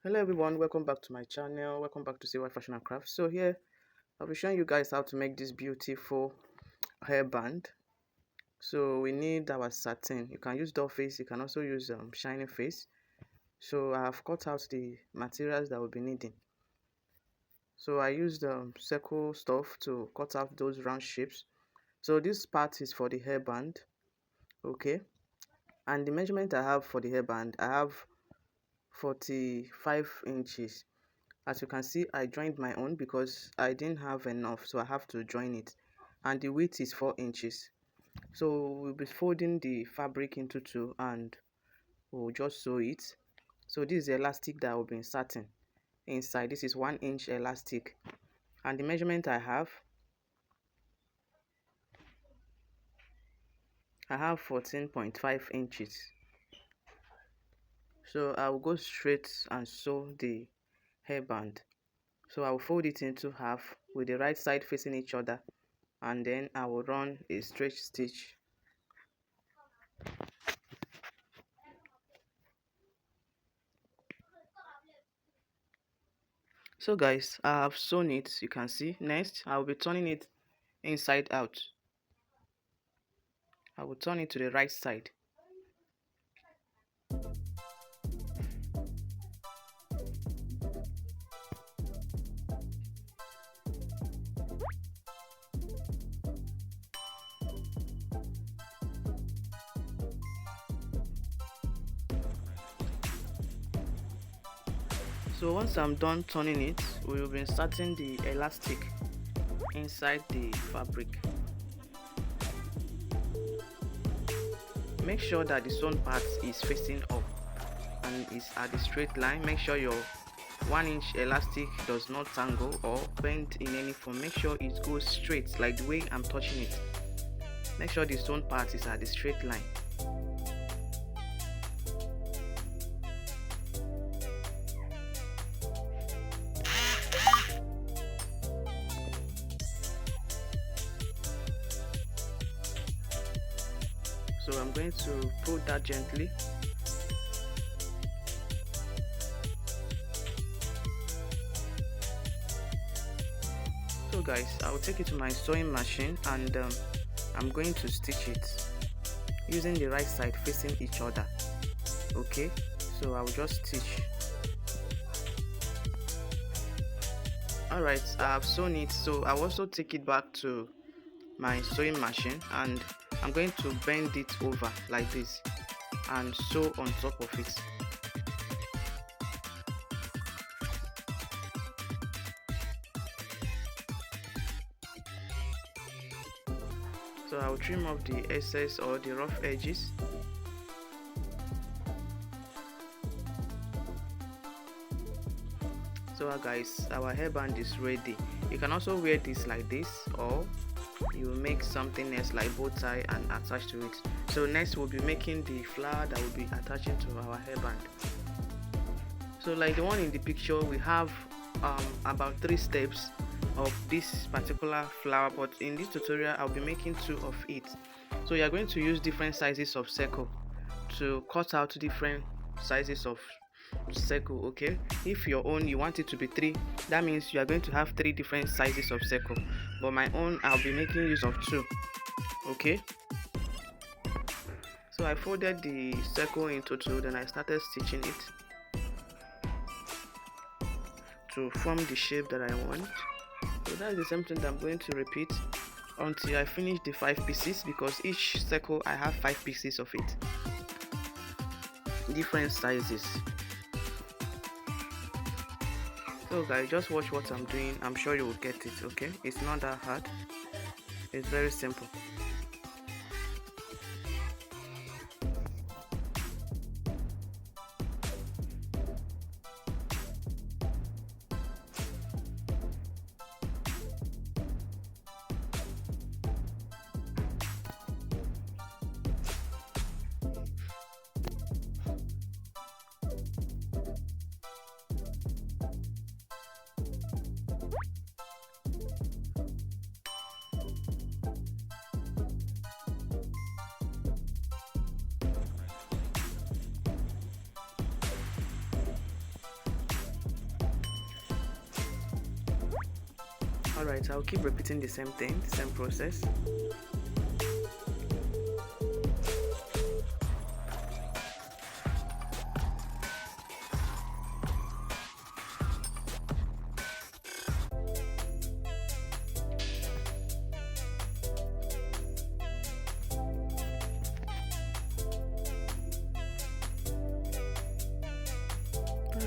Hello everyone, welcome back to my channel. Welcome back to CY Fashion and Craft. So here I'll be showing you guys how to make this beautiful hairband. So we need our satin. You can use doll face, you can also use shiny face. So I have cut out the materials that we'll be needing. So I used circle stuff to cut out those round shapes. So this part is for the hairband, okay? And the measurement I have for the hairband, I have 45 inches. As you can see, I joined my own because I didn't have enough, so I have to join it. And the width is 4 inches. So we'll be folding the fabric into two and we'll just sew it. So this is the elastic that will be inserting inside. This is 1 inch elastic. And the measurement I have 14.5 inches. So I will go straight and sew the hairband. So I will fold it into half with the right side facing each other, and then I will run a straight stitch. So guys, I have sewn it, you can see. Next I will be turning it inside out. I will turn it to the right side. So once I'm done turning it, we will be inserting the elastic inside the fabric. Make sure that the sewn part is facing up and is at the straight line. Make sure your 1 inch elastic does not tangle or bend in any form. Make sure it goes straight like the way I'm touching it. Make sure the sewn part is at the straight line. So I'm going to pull that gently. So guys, I will take it to my sewing machine and I'm going to stitch it using the right side facing each other. Okay, so I will just stitch. Alright, I have sewn it, so I will also take it back to my sewing machine and I'm going to bend it over like this and sew on top of it. So I will trim off the excess or the rough edges. So guys, our hairband is ready. You can also wear this like this, or you make something else like bow tie and attach to it. So next we'll be making the flower that will be attaching to our hairband. So like the one in the picture, we have about 3 steps of this particular flower, but in this tutorial I'll be making 2 of it. So you are going to use different sizes of circle to cut out different sizes of circle. Okay, if your own you want it to be 3, that means you are going to have 3 different sizes of circle, but my own I'll be making use of 2. Okay, so I folded the circle into 2, then I started stitching it to form the shape that I want. So that's the same thing that I'm going to repeat until I finish the 5 pieces, because each circle I have 5 pieces of it, different sizes. So guys, just watch what I'm doing. I'm sure you will get it. Okay, it's not that hard, it's very simple. Alright, I'll keep repeating the same thing, the same process.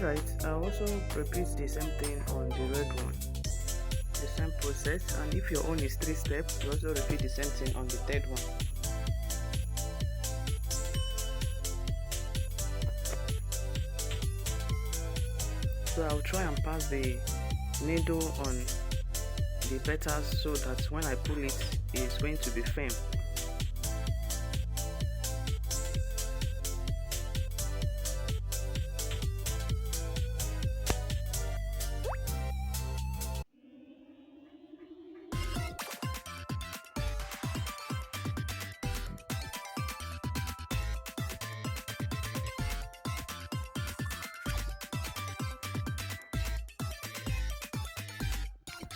Alright, I'll also repeat the same thing on the red one, the same process, and if your own is 3 steps, you also repeat the same thing on the third one. So I'll try and pass the needle on the petals so that when I pull it, it's going to be firm.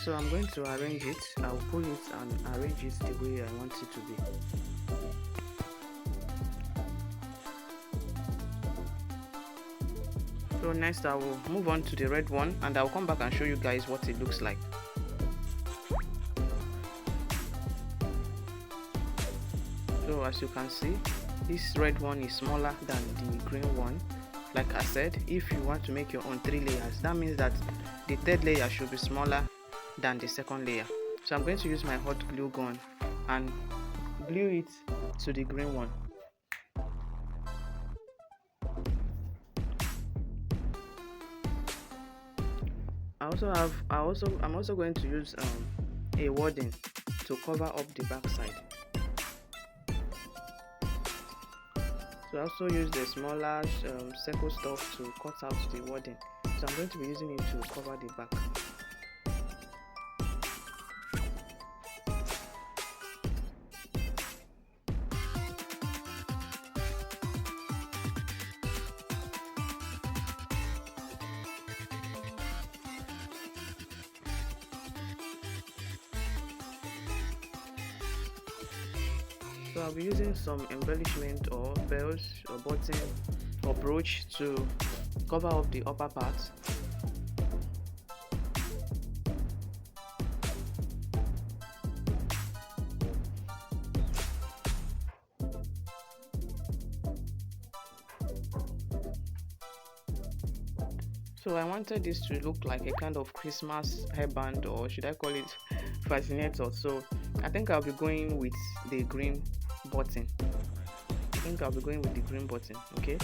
So I'm going to arrange it. I'll pull it and arrange it the way I want it to be. So next I will move on to the red one, and I'll come back and show you guys what it looks like. So as you can see, this red one is smaller than the green one. Like I said, if you want to make your own 3 layers, that means that the third layer should be smaller than the second layer. So I'm going to use my hot glue gun and glue it to the green one. I'm also going to use a wording to cover up the back side. So I also use the smaller circle stuff to cut out the wording. So I'm going to be using it to cover the back. So I'll be using some embellishment or bells or button or brooch to cover up the upper part. So I wanted this to look like a kind of Christmas hairband, or should I call it fascinator. So I think I'll be going with the green button. Okay.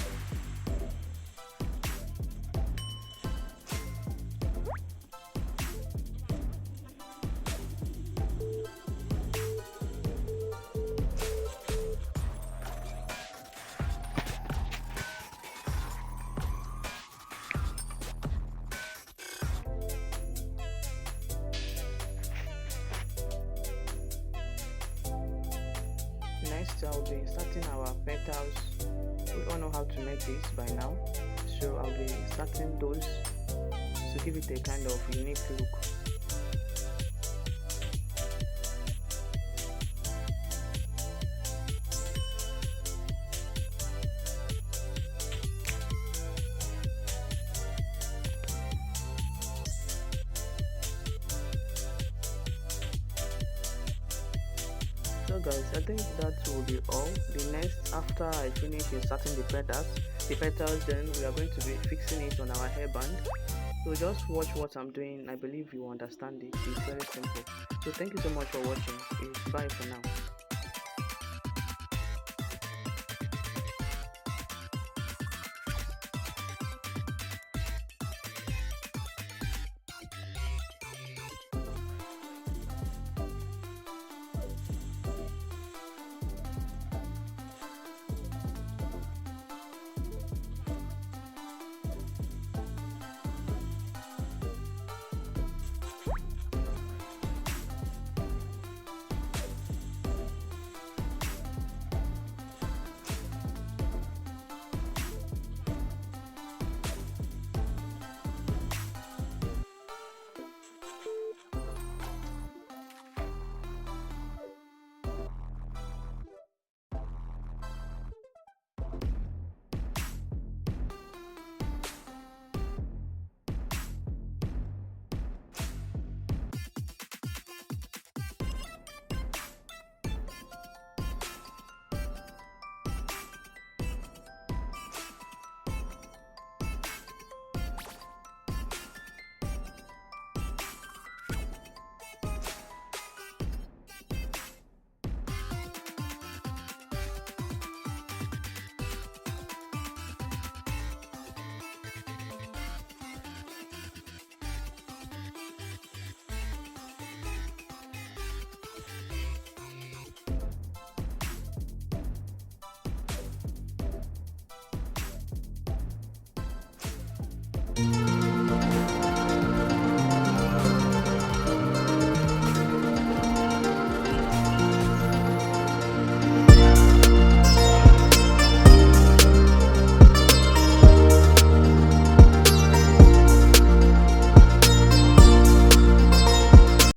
Next, I'll be inserting our petals. We all know how to make this by now, so I'll be inserting those to give it a kind of unique look. So guys, I think that will be all. The next, after I finish inserting the petals, then we are going to be fixing it on our hairband. So just watch what I'm doing. I believe you understand it. It's very simple. So thank you so much for watching. Bye for now.